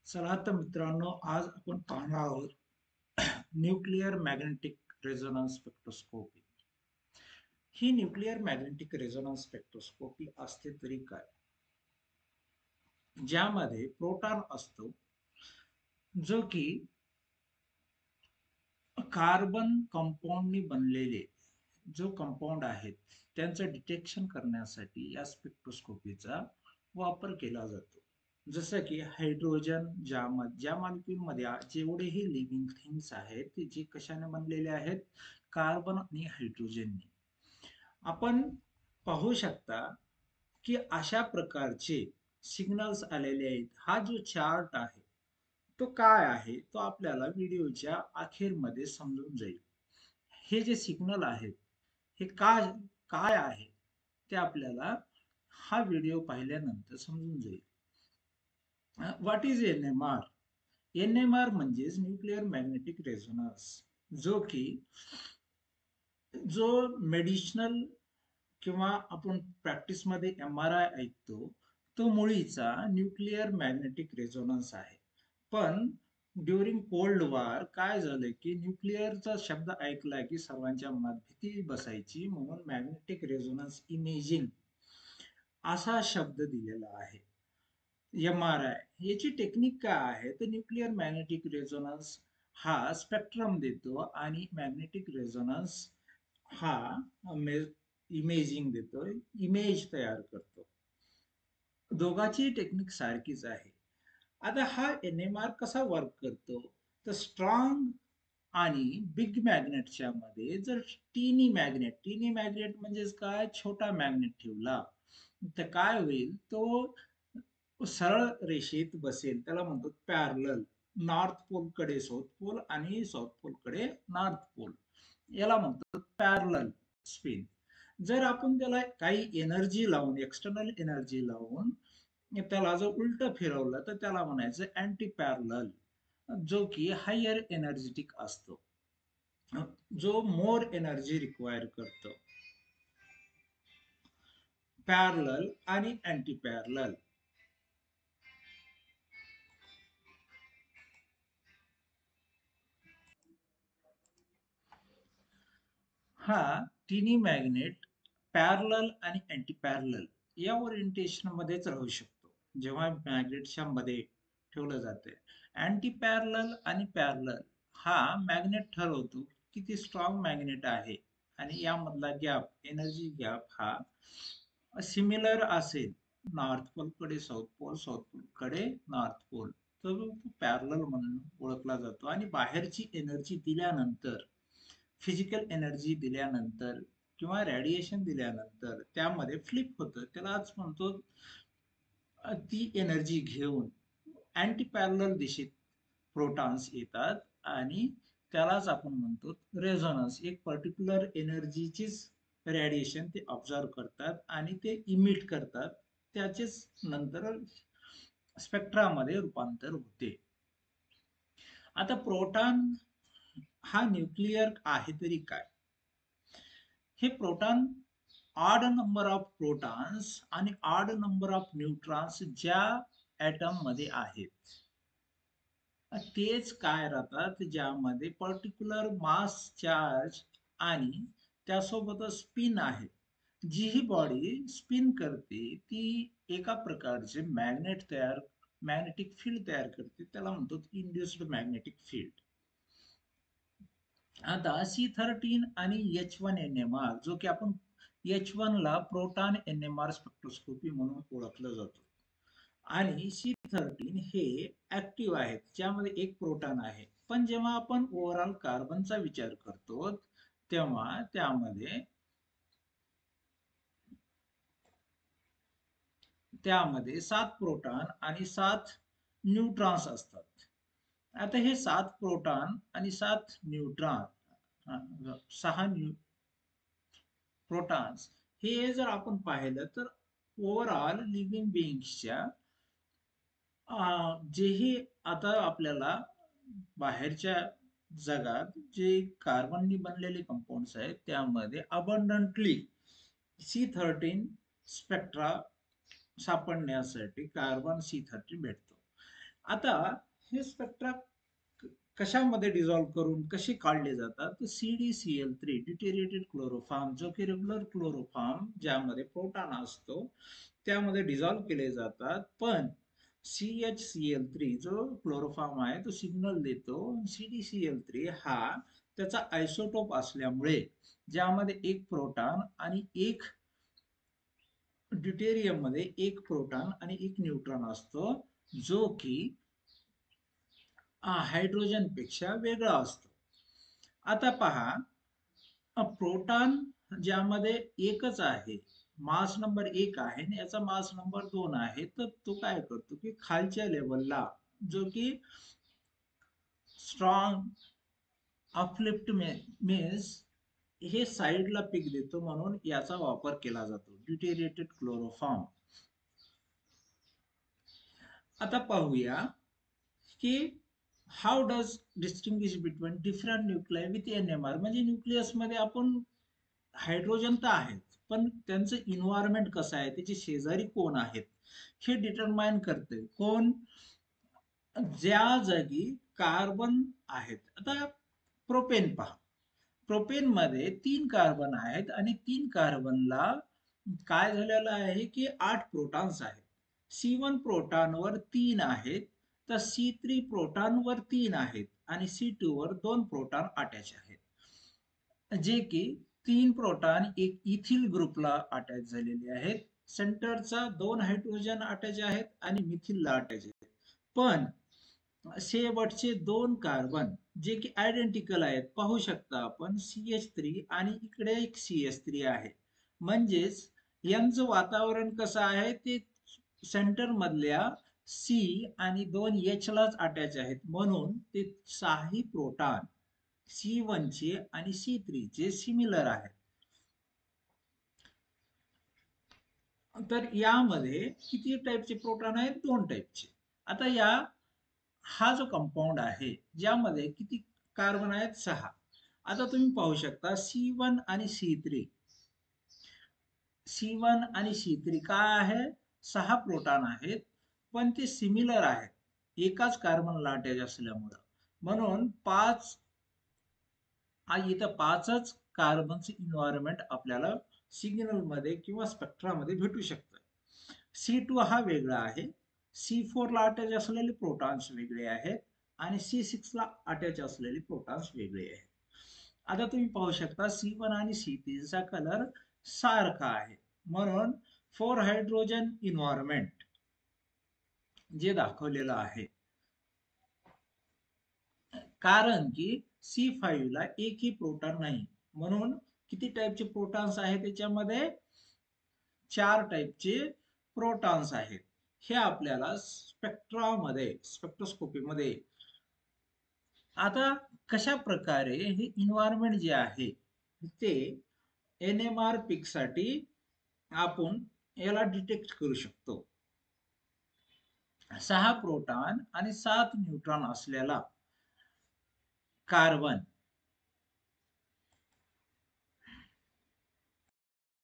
चला तर मित्रांनो, आज आपण पाहणार आहोत न्यूक्लिअर मॅग्नेटिक रेझोनन्स स्पेक्ट्रोस्कोपी. ही न्यूक्लिअर मॅग्नेटिक रेझोनन्स स्पेक्ट्रोस्कोपी असते तरी काय, ज्यामध्ये प्रोटॉन असतो, जो की कार्बन कंपाऊंडनी बनलेले जो कंपाऊंड आहेत त्यांचं डिटेक्शन करण्यासाठी या स्पेक्ट्रोस्कोपीचा वापर केला जातो. जसं की हायड्रोजन, ज्या मॉलिक्यूलमध्ये जेवढेही लिव्हिंग थिंग्स आहेत ते जे कशाने बनलेले आहेत, कार्बन आणि हायड्रोजनने. आपण पाहू शकता की अशा प्रकारचे सिग्नल्स आलेले आहेत. हा जो चार्ट आहे तो काय आहे तो आपल्याला व्हिडिओच्या अखेरमध्ये समजून जाईल. हे जे सिग्नल आहेत हे काय आहे ते आपल्याला हा व्हिडिओ पाहिल्यानंतर समजून जाईल. What is NMR? NMR म्हणजेच न्यूक्लिअर मॅग्नेटिक रेझोनन्स, जो की जो मेडिसिनल किंवा आपण प्रॅक्टिसमध्ये MRI ऐकतो, तो मुळीचा न्यूक्लिअर मॅग्नेटिक रेझोनन्स आहे. पण ड्युरिंग कोल्ड वॉर काय झालं की न्यूक्लिअरचा शब्द ऐकला की सर्वांच्या मनात भीती बसायची, म्हणून मॅग्नेटिक रेझोनन्स इमेजिंग असा शब्द दिलेला आहे. MRI याची टेक्निक काय आहे तर न्यूक्लिअर मॅग्नेटिक रेझोनन्स हा स्पेक्ट्रम देतो आणि मॅग्नेटिक रेझोनन्स हा इमेजिंग देतो, इमेज तयार करतो. दोघांची टेक्निक सारखीच आहे. आता हा NMR कसा वर्क करतो तर स्ट्रॉंग आणि बिग मॅग्नेटच्या मध्ये जर टीनी मॅग्नेट म्हणजेच काय, छोटा मॅग्नेट ठेवला तर काय होईल, तो सरळ रेषेत बसेल, त्याला म्हणतो पॅरलल. नॉर्थ पोल कडे साऊथ पोल आणि साऊथ पोल कडे नॉर्थ पोल, याला म्हणतो पॅरलल स्पिन. जर आपण त्याला काही एनर्जी लावून, एक्सटर्नल एनर्जी लावून त्याला जर उलट फिरवलं तर त्याला म्हणायचं अँटी पॅरलल, जो की हायर एनर्जेटिक असतो, जो मोर एनर्जी रिक्वायर करतो. पॅरलल आणि अँटी पॅरलल. हा तिन्ही मॅग्नेट पॅरलल आणि अँटी पॅरलल या ओरिएंटेशन मध्येच राहू शकतो जेव्हा मॅग्नेटच्या मध्ये ठेवलं जाते. अँटी पॅरलल आणि पॅरलल हा मॅग्नेट ठरवतो किती स्ट्रॉंग मॅग्नेट आहे, आणि यामधला गॅप, एनर्जी गॅप हा सिमिलर असेल नॉर्थ पोल कडे साऊथ पोल, साऊथ पोल कडे नॉर्थ पोल, तर तो पॅरलल म्हणून ओळखला जातो. आणि बाहेरची एनर्जी दिल्यानंतर, फिजिकल एनर्जी दिल्यानंतर किंवा रेडिएशन दिल्यानंतर त्यामध्ये फ्लिप होतं, त्यालाच म्हणतो ती एनर्जी घेऊन अँटी पॅरलल दिशेत प्रोटॉन्स येतात, आणि त्यालाच आपण म्हणतो रेझोनन्स. एक पर्टिक्युलर एनर्जीचीच रेडिएशन ते ऑब्झर्व करतात आणि ते इमिट करतात, त्याचेच नंतर स्पेक्ट्रामध्ये रूपांतर होते. आता प्रोटॉन हा न्यूक्लिअर आहे तरी काय, हे proton odd number of protons आणि ऑड नंबर ऑफ न्यूट्रॉन्स ज्या ॲटम मध्ये आहेत तेच काय राहतात, ज्यामध्ये पर्टिक्युलर मास चार्ज आणि त्यासोबतच स्पिन आहे. जी ही बॉडी स्पिन करते ती एका प्रकारचे मॅग्नेटिक फील्ड तयार करते, त्याला म्हणतो इंड्युस्ड मॅग्नेटिक फील्ड. आता C13 आणि H1NMR, जो की आपण H1 ला प्रोटॉन NMR स्पेक्ट्रोस्कोपी म्हणून ओळखलं जातो, आणि C13 हे ऍक्टिव्ह आहेत, ज्यामध्ये एक प्रोटॉन आहे. पण जेव्हा आपण ओव्हरऑल कार्बनचा विचार करतो तेव्हा त्यामध्ये 7 प्रोटॉन आणि 7 न्यूट्रॉन्स असतात. आता हे 7 प्रोटॉन आणि 7 न्यूट्रॉन, 6 प्रोटॉन्स, हे जर आपण पाहिलं तर ओव्हरऑल लिव्हिंग बिईंग्सच्या जेही आता आपल्याला बाहेरच्या जगात जे कार्बननी बनलेले कंपाऊंड्स आहेत त्यामध्ये अबंडंटली C13 स्पेक्ट्रा सापडण्यासाठी कार्बन C13 भेटतो. आता हे स्पेक्ट्रा कशामध्ये डिझॉल्व्ह करून कसे काढले जातात, तर CdCl3 ड्यूटेरिएटेड क्लोरोफॉर्म, जो की रेग्युलर क्लोरोफॉर्म ज्यामध्ये प्रोटॉन असतो त्यामध्ये डिझॉल्व्ह केले जातात. पण CHCl3 जो क्लोरोफॉर्म आहे तो सिग्नल देतो. CdCl3 हा त्याचा आयसोटोप असल्यामुळे ज्यामध्ये एक प्रोटॉन आणि एक ड्यूटेरियम मध्ये एक प्रोटॉन आणि एक न्यूट्रॉन असतो, जो की हायड्रोजन पेक्षा वेगळा असतो. आता पहा, प्रोटॉन ज्यामध्ये एकच आहे, मास नंबर एक आहे आणि याचा मास नंबर 2 आहे, तर तो काय करतो की खालच्या लेवलला जो की स्ट्रॉंग अपलिफ्ट मीन्स हे साईडला पीक देतो, म्हणून याचा वापर केला जातो, ड्यूटेरिएटेड क्लोरोफॉर्म. आता पाहूया की how does distinguish between different nuclei with NMR. म्हणजे न्यूक्लियस मध्ये आपण हायड्रोजन तर आहेत, पण त्यांचं इन्व्हायरमेंट कसं आहे, त्याचे शेजारी कोण आहेत, हे डिटरमाइन करते कोण, ज्या जागी कार्बन आहेत. आता प्रोपेन पहा, प्रोपेन मध्ये 3 कार्बन आहेत आणि 3 कार्बनला काय झालेलं आहे की 8 प्रोटॉन्स आहेत. C1 प्रोटॉनवर 3 आहेत, तर C3 प्रोटॉनवर 3 आहेत आणि C2 वर 2 प्रोटॉन अटॅच आहेत, जे की 3 प्रोटॉन एक इथिल ग्रुपला अटॅच झालेले आहेत. सेंटरचा 2 हायड्रोजन अटॅच आहेत आणि मिथिलला अटॅच आहेत. पण शेवटचे 2 कार्बन जे की आयडेंटिकल आहेत, पाहू शकता आपण, CH3 आणि इकडे एक CH3 आहे. म्हणजेच यांचं वातावरण कसं आहे, ते सेंटर मधल्या C आणि 2H लाच अटॅच आहेत, म्हणून ते 6ही प्रोटॉन C1 चे आणि C3 चे सिमिलर आहेत. तर यामध्ये किती टाईपचे प्रोटॉन आहेत, 2 टाईपचे. आता हा जो कंपाऊंड आहे ज्यामध्ये किती कार्बन आहेत, 6. आता तुम्ही पाहू शकता C1 आणि C3 काय आहे, 6 प्रोटॉन आहेत, पण ते सिमिलर आहेत, एकाच कार्बनला अटॅच असल्यामुळं, म्हणून इथं 5च कार्बनचे इन्व्हायरमेंट आपल्याला सिग्नल मध्ये किंवा स्पेक्ट्रा मध्ये भेटू शकतं. C2 हा वेगळा आहे, C4 ला अटॅच असलेले प्रोटॉन्स वेगळे आहेत आणि C6 ला अटॅच असलेले प्रोटॉन्स वेगळे आहेत. आता तुम्ही पाहू शकता C1 आणि C3 चा कलर सारखा आहे, म्हणून 4 हायड्रोजन इन्व्हायरमेंट जे दाखवलेलं आहे. कारण की C5 ला एकही प्रोटॉन नाही, म्हणून किती टाईपचे प्रोटॉन्स आहेत त्याच्यामध्ये, 4 टाईपचे प्रोटॉन्स आहेत. हे आपल्याला स्पेक्ट्रोस्कोपी मध्ये. आता कशा प्रकारे हे इन्व्हायरमेंट जे आहे ते NMR पीक साठी आपण याला डिटेक्ट करू शकतो. 6 प्रोटॉन आणि 7 न्यूट्रॉन असलेला कार्बन